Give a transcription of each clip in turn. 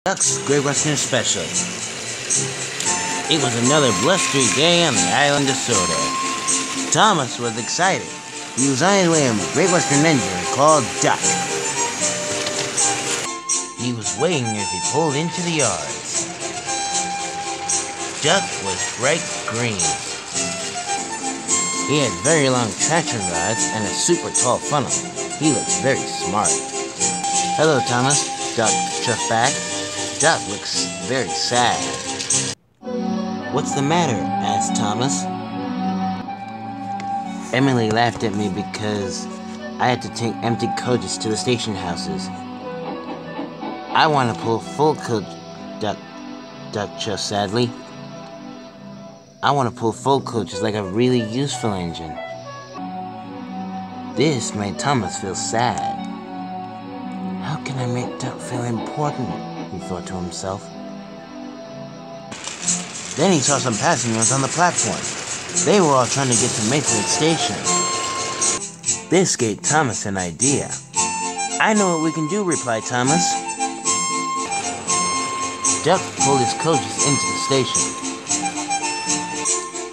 Duck's Great Western Special. It was another blustery day on the island of Soda. Thomas was excited. He was on his way in a Great Western engine called Duck. He was waiting as he pulled into the yards. Duck was bright green. He had very long traction rods and a super tall funnel. He looked very smart. Hello, Thomas. Duck chuffed back. Duck looks very sad. What's the matter? Asked Thomas. Emily laughed at me because I had to take empty coaches to the station houses. I want to pull full coach, Duck chuffed sadly. I want to pull full coaches like a really useful engine. This made Thomas feel sad. How can I make Duck feel important? He thought to himself. Then he saw some passengers on the platform. They were all trying to get to Mayfield Station. This gave Thomas an idea. I know what we can do, replied Thomas. Duck pulled his coaches into the station.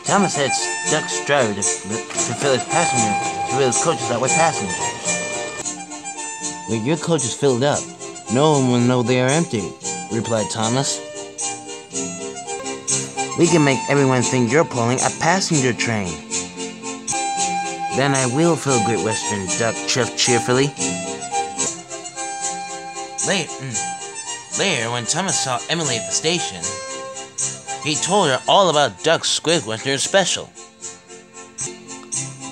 Thomas had Duck's driver to fill his coaches up with passengers. With your coaches filled up, no one will know they are empty, replied Thomas. We can make everyone think you're pulling a passenger train. Then I will fill Great Western, Duck chuffed cheerfully. Later, when Thomas saw Emily at the station, he told her all about Duck's Great Western Special.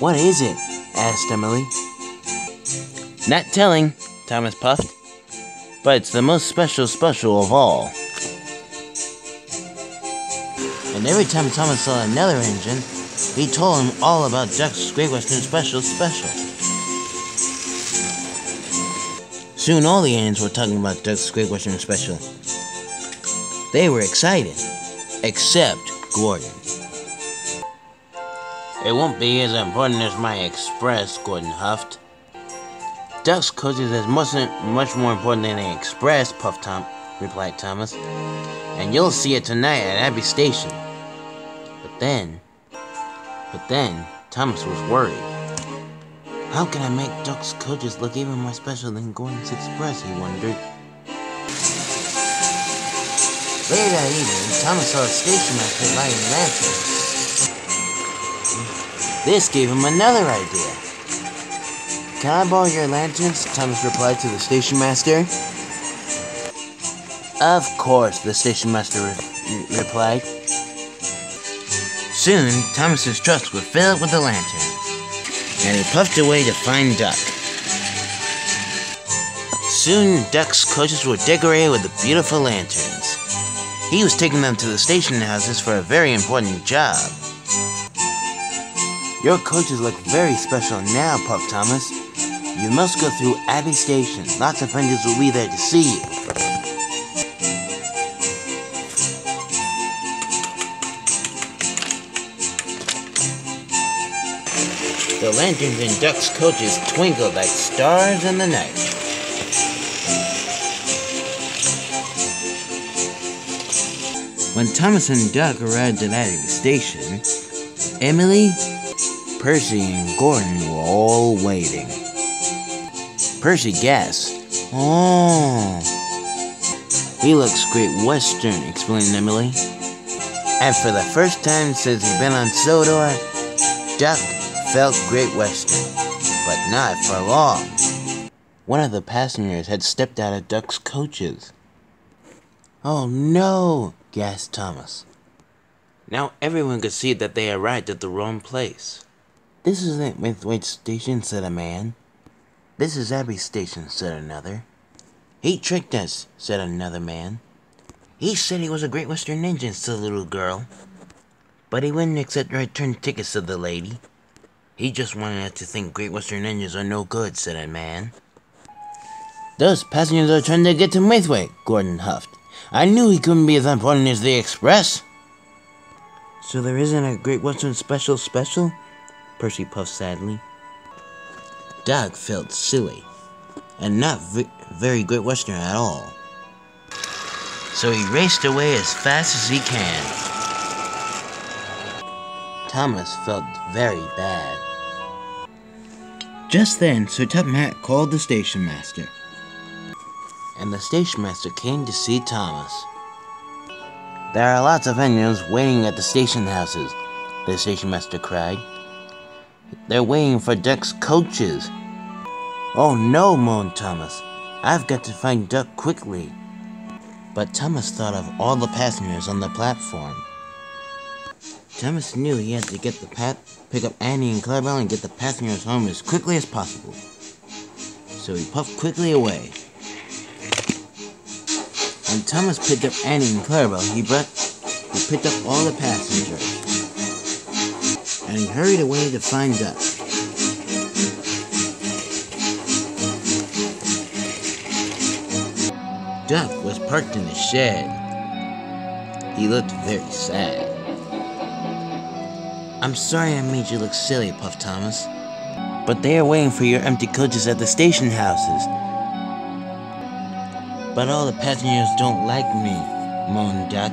What is it? Asked Emily. Not telling, Thomas puffed. But it's the most special of all. And every time Thomas saw another engine, he told him all about Duck's Great Western Special. Soon all the engines were talking about Duck's Great Western Special. They were excited, except Gordon. It won't be as important as my Express, Gordon huffed. Duck's coaches is much more important than the Express, replied Thomas. And you'll see it tonight at Abbey Station. But then, Thomas was worried. How can I make Duck's coaches look even more special than Gordon's Express, he wondered. Later that evening, Thomas saw a station master lighting lanterns. This gave him another idea. Can I borrow your lanterns? Thomas replied to the station master. Of course, the station master replied. Soon, Thomas's trucks were filled with the lanterns, and he puffed away to find Duck. Soon, Duck's coaches were decorated with the beautiful lanterns. He was taking them to the station houses for a very important job. Your coaches look very special now, puffed Thomas. You must go through Abbey Station. Lots of friends will be there to see you. The lanterns in Duck's coaches twinkled like stars in the night. When Thomas and Duck arrived at Abbey Station, Emily, Percy, and Gordon were all waiting. Percy gasped. Oh. He looks Great Western, explained Emily. And for the first time since he'd been on Sodor, Duck felt Great Western, but not for long. One of the passengers had stepped out of Duck's coaches. Oh no, gasped Thomas. Now everyone could see that they arrived at the wrong place. This isn't Mayfield Station, said a man. This is Abbey Station, said another. He tricked us, said another man. He said he was a Great Western engine, said the little girl. But he wouldn't accept return tickets, said the lady. He just wanted us to think Great Western engines are no good, said a man. Those passengers are trying to get to Mayfield, Gordon huffed. I knew he couldn't be as important as the Express. So there isn't a Great Western Special? Percy puffed sadly. Duck felt silly, and not very Great Western at all. so he raced away as fast as he can. Thomas felt very bad. Just then, Sir Topham Hatt called the station master. And the station master came to see Thomas. "There are lots of engines waiting at the station houses," the station master cried. "They're waiting for Duck's coaches." "Oh no," moaned Thomas. "I've got to find Duck quickly." But Thomas thought of all the passengers on the platform. Thomas knew he had to pick up Annie and Clarabelle and get the passengers home as quickly as possible. So he puffed quickly away. When Thomas picked up Annie and Clarabelle, he picked up all the passengers. And he hurried away to find Duck. Duck was parked in the shed. He looked very sad. "I'm sorry I made you look silly," puffed Thomas. "But they are waiting for your empty coaches at the station houses." "But all the passengers don't like me," moaned Duck.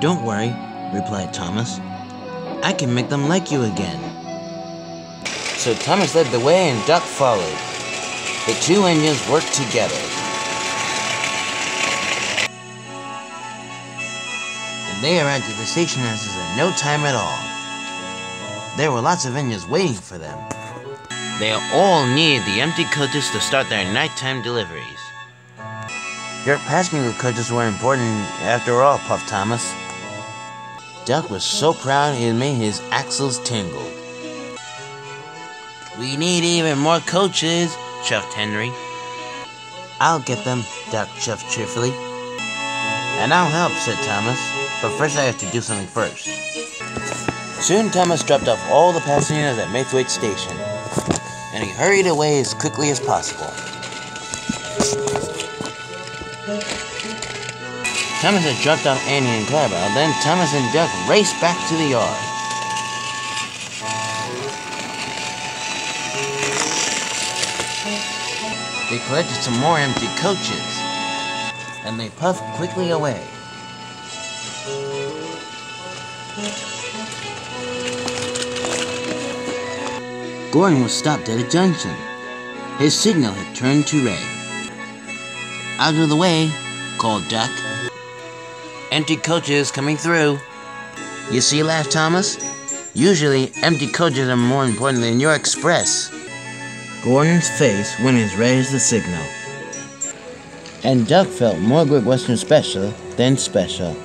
"Don't worry," replied Thomas. "I can make them like you again." So Thomas led the way and Duck followed. The two engines worked together. They arrived at the station houses in no time at all. There were lots of engines waiting for them. They all needed the empty coaches to start their nighttime deliveries. "Your passenger coaches were important after all," puffed Thomas. Duck was so proud it made his axles tingle. "We need even more coaches," chuffed Henry. "I'll get them," Duck chuffed cheerfully. "And I'll help," said Thomas. "But first I have to do something first." Soon Thomas dropped off all the passengers at Maithwaite Station, and he hurried away as quickly as possible. Thomas had dropped off Annie and Clarabelle, then Thomas and Duck raced back to the yard. They collected some more empty coaches, and they puffed quickly away. Gordon was stopped at a junction. His signal had turned to red. "Out of the way," called Duck. "Empty coaches coming through." "You see," laughed Thomas. "Usually, empty coaches are more important than your express." Gordon's face went as red as the signal. And Duck felt more Great Western special than special.